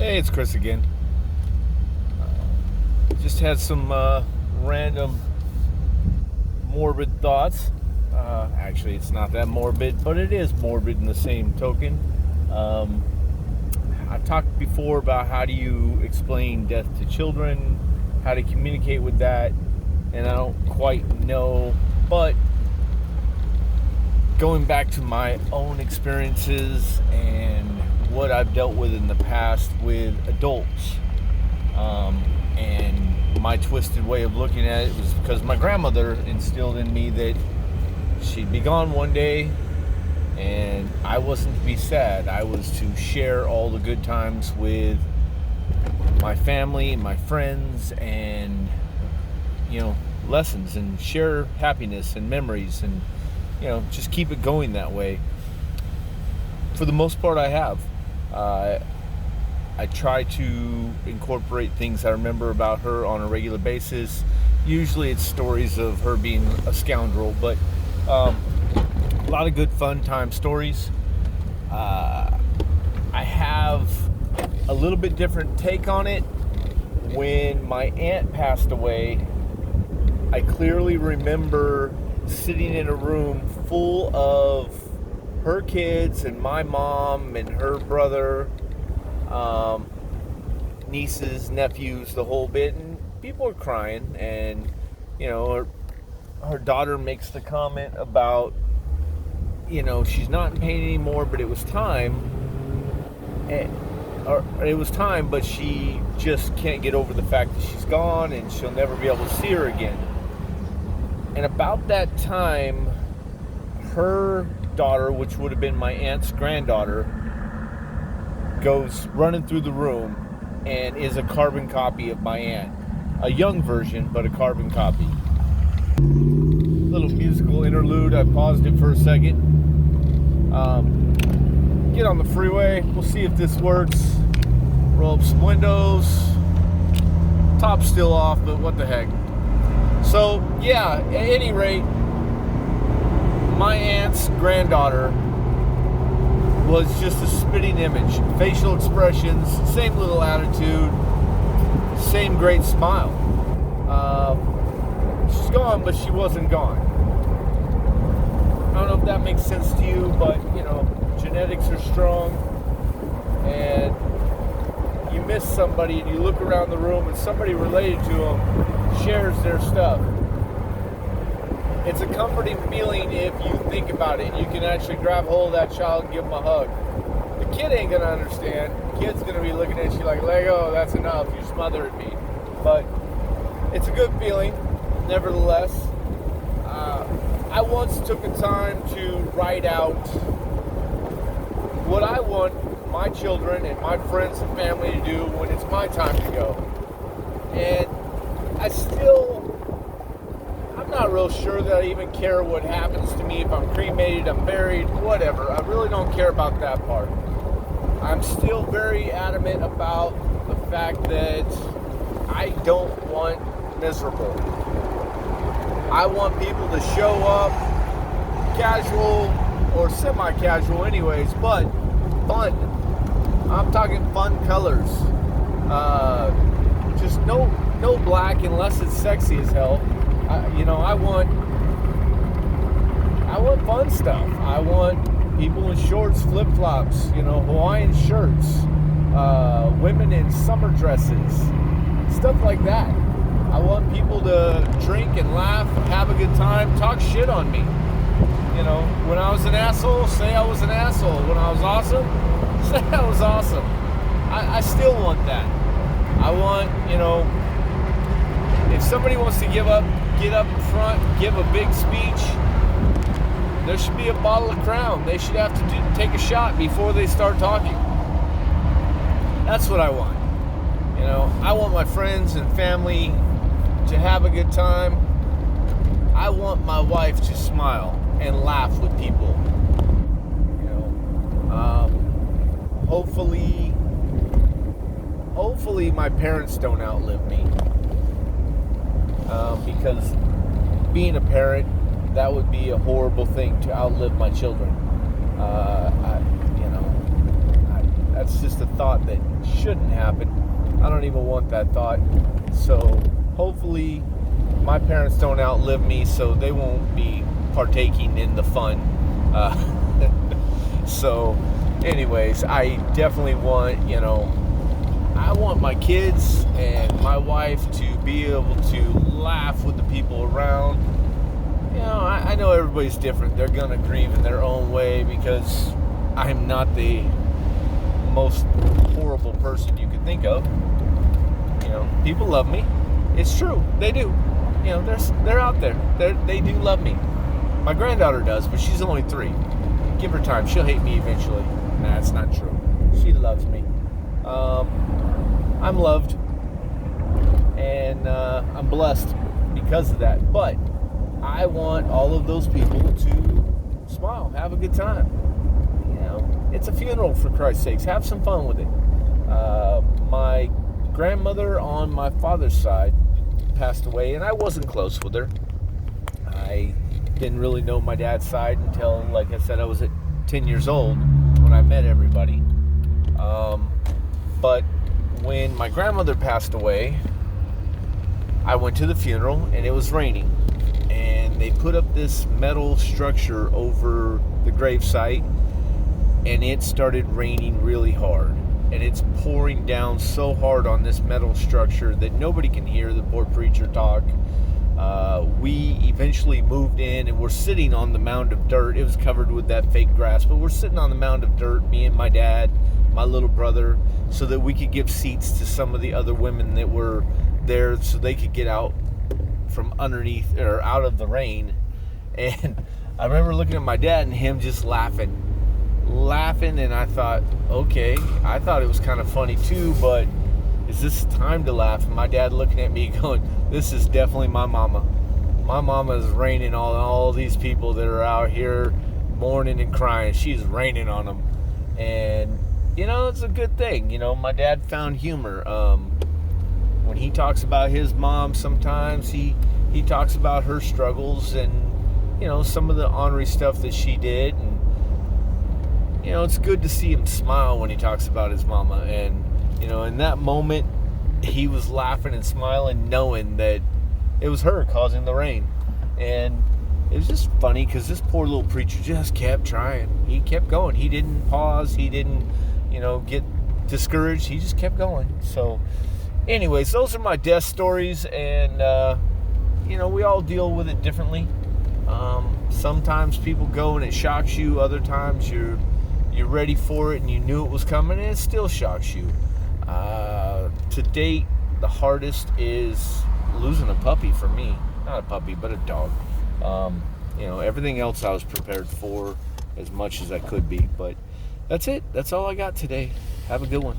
Hey, it's Chris again. Just had some random morbid thoughts. Actually, it's not that morbid, but it is morbid in the same token. Um, I talked before about how do you explain death to children, how to communicate with that, and I don't quite know. But going back to my own experiences and what I've dealt with in the past with adults, and my twisted way of looking at it was because my grandmother instilled in me that she'd be gone one day and I wasn't to be sad. I was to share all the good times with my family, my friends, and lessons, and share happiness and memories, and just keep it going that way. For the most part, I have. I try to incorporate things I remember about her on a regular basis. Usually it's stories of her being a scoundrel, but a lot of good fun time stories. I have a little bit different take on it. When my aunt passed away, I clearly remember sitting in a room full of her kids and my mom and her brother, nieces, nephews, the whole bit, and people are crying. And her daughter makes the comment about she's not in pain anymore, but it was time, but she just can't get over the fact that she's gone and she'll never be able to see her again. And about that time, her daughter, which would have been my aunt's granddaughter, goes running through the room and is a carbon copy of my aunt. A young version, but a carbon copy. Little musical interlude. I paused it for a second. Get on the freeway. We'll see if this works. Roll up some windows. Top's still off, but what the heck. So, yeah, at any rate, my aunt's granddaughter was just a spitting image. Facial expressions, same little attitude, same great smile. She's gone, but she wasn't gone. I don't know if that makes sense to you, but, genetics are strong, and you miss somebody and you look around the room and somebody related to them shares their stuff. It's a comforting feeling if you think about it and you can actually grab hold of that child and give them a hug. The kid ain't gonna understand. The kid's gonna be looking at you like, Lego, that's enough, you're smothering me. But it's a good feeling, nevertheless. I once took the time to write out what I want my children and my friends and family to do when it's my time to go. And I'm not real sure that I even care what happens to me if I'm cremated, I'm buried, whatever. I really don't care about that part. I'm still very adamant about the fact that I don't want miserable. I want people to show up casual or semi-casual anyways, but fun. I'm talking fun colors. Just no black unless it's sexy as hell. I want fun stuff. I want people in shorts, flip-flops, Hawaiian shirts, women in summer dresses, stuff like that. I want people to drink and laugh, have a good time, talk shit on me. When I was an asshole, say I was an asshole. When I was awesome, say I was awesome. I still want that. I want, if somebody wants to get up in front, give a big speech, there should be a bottle of Crown. They should have to take a shot before they start talking. That's what I want. I want my friends and family to have a good time. I want my wife to smile and laugh with people. Hopefully my parents don't outlive me. Because being a parent, that would be a horrible thing, to outlive my children. That's just a thought that shouldn't happen. I don't even want that thought. So hopefully my parents don't outlive me, so they won't be partaking in the fun. So anyways, I definitely want, I want my kids and my wife to be able to laugh with the people around. I know everybody's different. They're going to grieve in their own way because I'm not the most horrible person you could think of. People love me. It's true. They do. They're out there. They do love me. My granddaughter does, but she's only 3. Give her time. She'll hate me eventually. Nah, that's not true. She loves me. I'm loved. And I'm blessed because of that. But I want all of those people to smile, have a good time. It's a funeral, for Christ's sakes. Have some fun with it. My grandmother on my father's side passed away, and I wasn't close with her. I didn't really know my dad's side until, like I said, I was at 10 years old when I met everybody. But when my grandmother passed away, I went to the funeral, and it was raining. And they put up this metal structure over the gravesite, and it started raining really hard. And it's pouring down so hard on this metal structure that nobody can hear the poor preacher talk. We eventually moved in, and we're sitting on the mound of dirt. It was covered with that fake grass, but we're sitting on the mound of dirt, me and my dad, my little brother, so that we could give seats to some of the other women that were there so they could get out from underneath or out of the rain. And I remember looking at my dad and him just laughing, and I thought, okay, I thought it was kind of funny too, but is this time to laugh? And my dad looking at me going, this is definitely my mama. My mama is raining on all these people that are out here mourning and crying. She's raining on them. And it's a good thing. My dad found humor. When he talks about his mom, sometimes he talks about her struggles and some of the ornery stuff that she did. And it's good to see him smile when he talks about his mama. And in that moment, he was laughing and smiling, knowing that it was her causing the rain. And it was just funny because this poor little preacher just kept trying. He kept going. He didn't pause. He didn't get discouraged. He just kept going. So anyways, those are my death stories, and we all deal with it differently. Sometimes people go and it shocks you. Other times you're ready for it and you knew it was coming, and it still shocks you. To date, the hardest is losing a puppy for me. Not a puppy, but a dog. Everything else I was prepared for as much as I could be. But that's it. That's all I got today. Have a good one.